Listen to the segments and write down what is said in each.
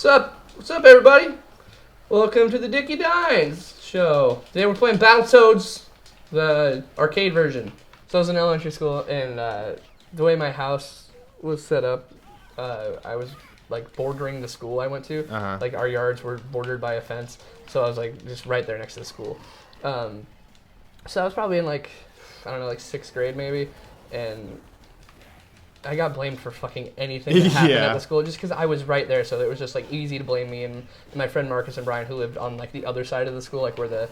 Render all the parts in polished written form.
What's up, everybody? Welcome to the DickeyDines show. Today we're playing Battletoads, the arcade version. So I was in elementary school, and the way my house was set up, I was like bordering the school I went to. Like our yards were bordered by a fence, so I was like just right there next to the school. So I was probably in like 6th grade maybe, and I got blamed for fucking anything that happened at the school just because I was right there, so it was just like easy to blame me and my friend Marcus and Brian, who lived on like the other side of the school, like where the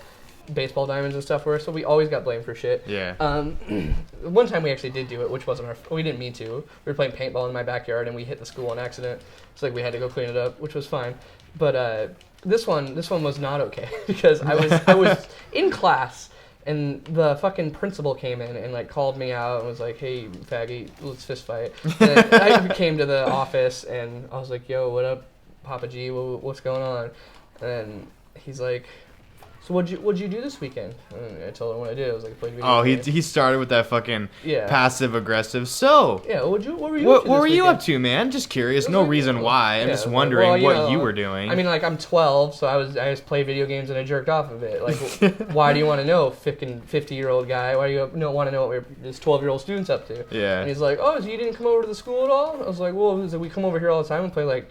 baseball diamonds and stuff were, so we always got blamed for shit. One time we actually did do it, which wasn't we didn't mean to. We were playing paintball in my backyard and we hit the school on accident, so like we had to go clean it up, which was fine. But this one was not okay because I was in class. And the fucking principal came in and like called me out and was like, "Hey, faggy, let's fist fight." And I came to the office and I was like, "Yo, what up, Papa G? What's going on?" And he's like, "So what'd you do this weekend?" And I told him what I did. I was like, "Played video games." He started with that fucking passive aggressive. So yeah, what were you up to, man? Just curious. No reason why. I'm just wondering what you were doing. I mean, like, I'm 12, so I just played video games and I jerked off a bit. Like, why do you want to know, 50-year-old guy? Why do you want to know what this 12-year-old student's up to? Yeah. And he's like, "Oh, so you didn't come over to the school at all?" I was like, "Well, we come over here all the time and play like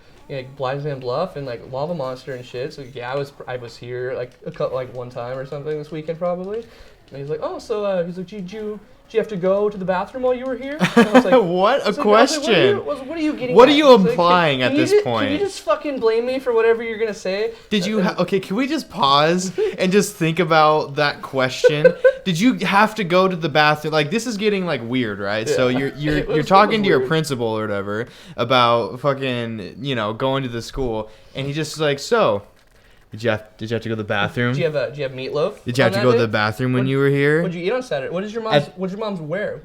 Blind Man Bluff and like Lava Monster and shit." So yeah, I was here like one time or something this weekend probably. And he's like, "Oh, so he's like, did you have to go to the bathroom while you were here?" And I was like, what a question! What are you getting? What are you implying at this point? Can you just fucking blame me for whatever you're gonna say? Did you? Okay, can we just pause and just think about that question? Did you have to go to the bathroom? Like, this is getting like weird, right? Yeah. So you're talking to your principal or whatever about fucking going to the school, and he just like, "So, did you have to go to the bathroom? Do you have meatloaf? Did you have to go to the bathroom when you were here? What'd you eat on Saturday? What did your mom's wear?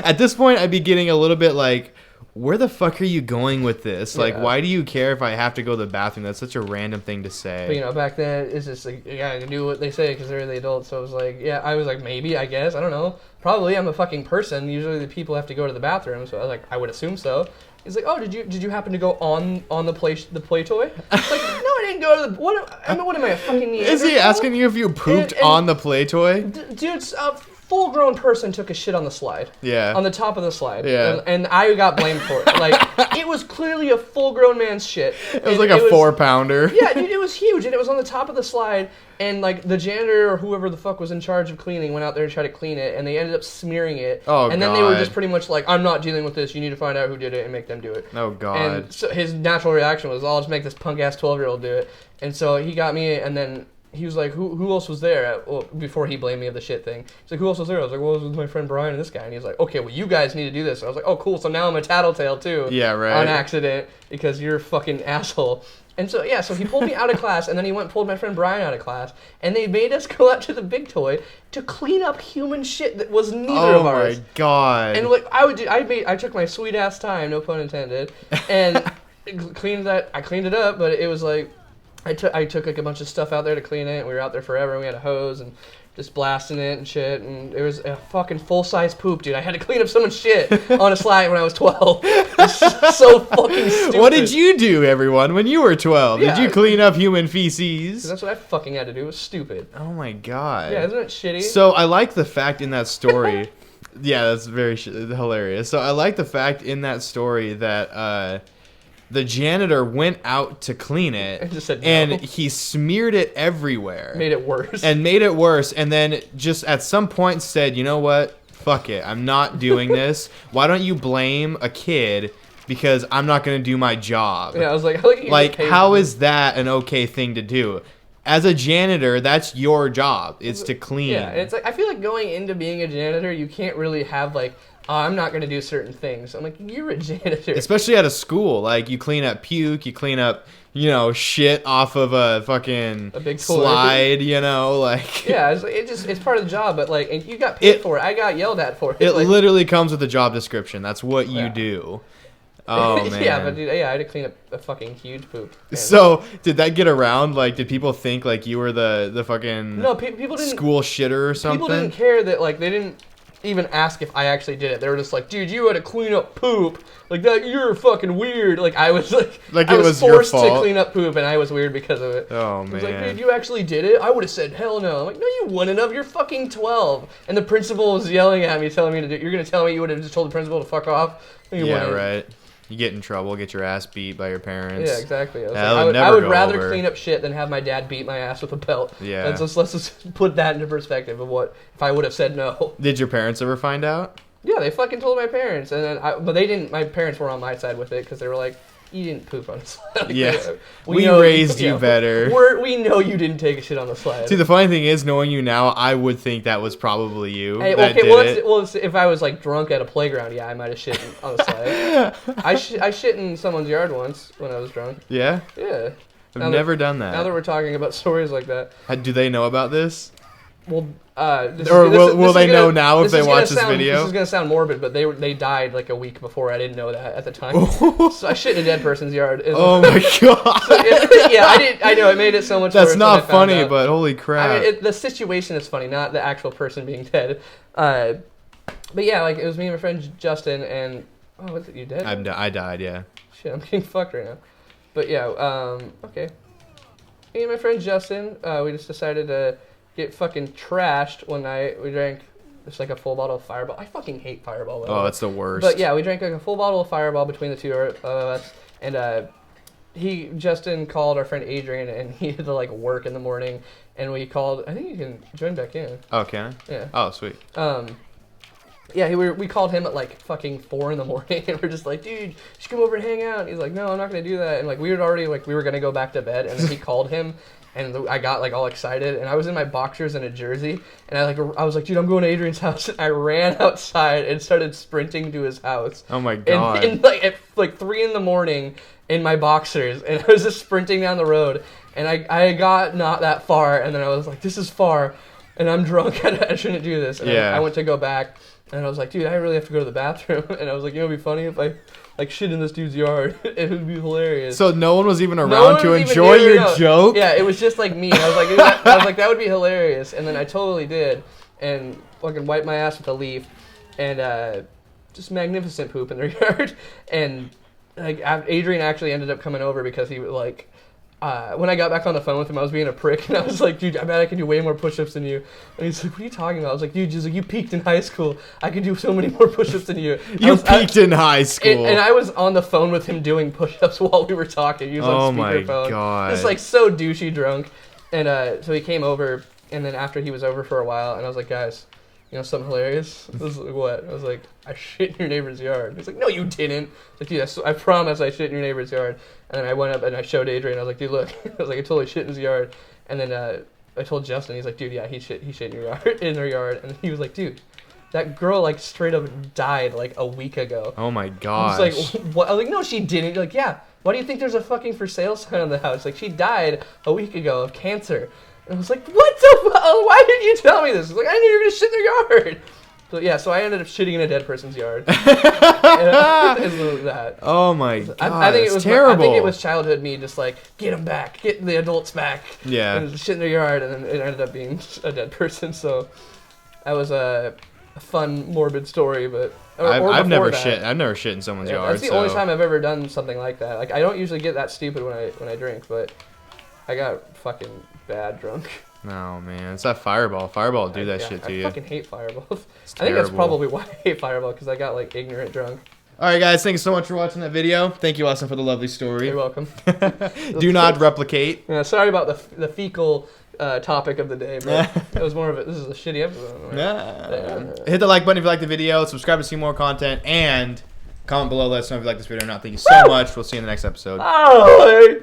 At this point, I'd be getting a little bit like, where the fuck are you going with this? Yeah. Like, why do you care if I have to go to the bathroom? That's such a random thing to say. But back then it's just like, I can do what they say because they're the adults. So I was like, maybe, I guess, I don't know. Probably, I'm a fucking person. Usually the people have to go to the bathroom, so I would assume so. He's like, "Oh, did you happen to go on the play toy?" I'm like, "No, I didn't go to the what am I, a fucking Neanderthal?" Is he asking you if you pooped on the play toy? Dude, a full-grown person took a shit on the slide. Yeah. On the top of the slide. Yeah. And I got blamed for it. Like, it was clearly a full-grown man's shit. It was like a 4-pounder. Yeah, dude, it was huge, and it was on the top of the slide, and like the janitor or whoever the fuck was in charge of cleaning went out there to try to clean it, and they ended up smearing it. Oh, and then they were just pretty much like, "I'm not dealing with this. You need to find out who did it and make them do it." Oh, God. And so his natural reaction was, "I'll just make this punk-ass 12-year-old do it." And so he got me, and then he was like, who else was there? Before he blamed me of the shit thing. He's like, "Who else was there?" I was like, "Well, it was with my friend Brian and this guy." And he was like, "Okay, well, you guys need to do this." So I was like, "Oh, cool. So now I'm a tattletale, too." Yeah, right. On accident, because you're a fucking asshole. And so, yeah, so he pulled me out of class, and then he went and pulled my friend Brian out of class, and they made us go out to the big toy to clean up human shit that was neither of ours. Oh, my God. And what I took my sweet-ass time, no pun intended, and I cleaned it up, but it was like, I took like a bunch of stuff out there to clean it, and we were out there forever, and we had a hose, and just blasting it and shit, and it was a fucking full-size poop, dude. I had to clean up someone's shit on a slide when I was 12. It's so fucking stupid. What did you do, everyone, when you were 12? Yeah. Did you clean up human feces? That's what I fucking had to do. It was stupid. Oh, my God. Yeah, isn't it shitty? So I like the fact in that story. Yeah, that's very hilarious. So I like the fact in that story that the janitor went out to clean it, and just said no. And he smeared it everywhere. Made it worse. And then just at some point said, "You know what? Fuck it. I'm not doing this. Why don't you blame a kid because I'm not going to do my job?" Yeah, I was like, how is that an okay thing to do? As a janitor, that's your job. It's to clean. Yeah, and it's like, I feel like going into being a janitor, you can't really have like, I'm not going to do certain things. I'm like, you're a janitor. Especially at a school. Like, you clean up puke, you clean up, shit off of a fucking big slide, like... Yeah, it's part of the job, but, like, and you got paid for it. I got yelled at for it. It literally comes with the job description. That's what you do. Oh, man. Yeah, but dude, I had to clean up a fucking huge poop. Man. So, did that get around? Like, did people think, like, you were the fucking people didn't, school shitter or something? People didn't care that, like, they didn't... even ask if I actually did it. They were just like, dude, you had to clean up poop. Like, that, you're fucking weird. Like, I was like I was forced to clean up poop, and I was weird because of it. Oh, man. I was like, dude, you actually did it? I would have said, hell no. I'm like, no, you wouldn't have. You're fucking 12. And the principal was yelling at me, telling me to do, you're going to tell me you would have just told the principal to fuck off? Yeah, right. You get in trouble, get your ass beat by your parents. Yeah, exactly. I would rather clean up shit than have my dad beat my ass with a belt. Yeah. Let's just put that into perspective of what if I would have said no. Did your parents ever find out? Yeah, they fucking told my parents, and then but they didn't. My parents were on my side with it because they were like, "You didn't poop on the slide." Yeah, we raised you better. We know you didn't take a shit on the slide. See, the funny thing is, knowing you now, I would think that was probably you. Hey, that well, if I was like drunk at a playground, yeah, I might have shit on the slide. I shit in someone's yard once when I was drunk. Yeah. Yeah. I've never done that. Now that we're talking about stories like that, do they know about this? Well, will they know now if they watch this video? This is gonna sound morbid, but they died like a week before. I didn't know that at the time. So I shit in a dead person's yard. Oh my god! So, yeah, I know it made it so much. That's worse not funny, but holy crap! I mean, the situation is funny, not the actual person being dead. But yeah, like it was me and my friend Justin, and what's it? You dead? I died. Yeah. Shit, I'm getting fucked right now. But yeah, okay. Me and my friend Justin, we just decided to get fucking trashed one night. We drank just like a full bottle of Fireball. I fucking hate Fireball. Oh, that's the worst. But yeah, we drank like a full bottle of Fireball between the two of us. And Justin called our friend Adrian, and he had to like work in the morning. And we called. I think you can join back in. Oh, can I? Yeah. Oh, sweet. Yeah, we called him at like fucking 4 in the morning, and we're just like, dude, you should come over and hang out. And he's like, no, I'm not gonna do that. And like we were gonna go back to bed, and then he called him. And I got like all excited, and I was in my boxers and a jersey, and I was like, dude, I'm going to Adrian's house. And I ran outside and started sprinting to his house. Oh my god! And like at like 3 in the morning in my boxers, and I was just sprinting down the road, and I got not that far, and then I was like, this is far, and I'm drunk, I shouldn't do this. And I went to go back, and I was like, dude, I really have to go to the bathroom, and I was like, you know, it'd be funny if I like shit in this dude's yard. It would be hilarious. So no one was even around to enjoy your joke? Yeah, it was just like me. I was like, that would be hilarious. And then I totally did, and fucking wiped my ass with a leaf, and just magnificent poop in their yard. And like Adrian actually ended up coming over because he was like, when I got back on the phone with him, I was being a prick, and I was like, dude, I bet I can do way more push-ups than you. And he's like, what are you talking about? I was like, dude, you peaked in high school. I can do so many more push-ups than you. You peaked in high school. And I was on the phone with him doing push-ups while we were talking. He was on speakerphone. Oh my god. Just like so douchey drunk. And so he came over, and then after he was over for a while, and I was like, guys, you know something hilarious? I was like, what? I was like, I shit in your neighbor's yard. He's like, no, you didn't. I was like, dude, I promise I shit in your neighbor's yard. And then I went up and I showed Adrian. I was like, dude, look. I was like, I totally shit in his yard. And then I told Justin. He's like, dude, yeah, he shit in your yard, in their yard. And he was like, dude, that girl like straight up died like a week ago. Oh my gosh. I was like, what? I was like, no, she didn't. You're like, yeah. Why do you think there's a fucking for sale sign on the house? Like, she died a week ago of cancer. And I was like, what the fuck? Why didn't you tell me this? I was like, I knew you were gonna shit in their yard. So yeah, so I ended up shitting in a dead person's yard. That. Oh my god, I think it was terrible. I think it was childhood me just like, get them back, get the adults back. Yeah. And shit in their yard, and then it ended up being a dead person. So that was a fun, morbid story, but I've never shit in someone's yard. That's the only time I've ever done something like that. Like I don't usually get that stupid when I drink, but I got fucking bad drunk. No, man. It's that Fireball. Fireball will do that shit to you. I fucking hate Fireball. I think that's probably why I hate Fireball, because I got, like, ignorant drunk. All right, guys. Thank you so much for watching that video. Thank you, Austin, for the lovely story. You're welcome. Do not replicate. Yeah, sorry about the fecal topic of the day, but it was more of this is a shitty episode. Yeah. Hit the like button if you like the video. Subscribe to see more content. And comment below. Let us know if you like this video or not. Thank you so much. We'll see you in the next episode. Oh,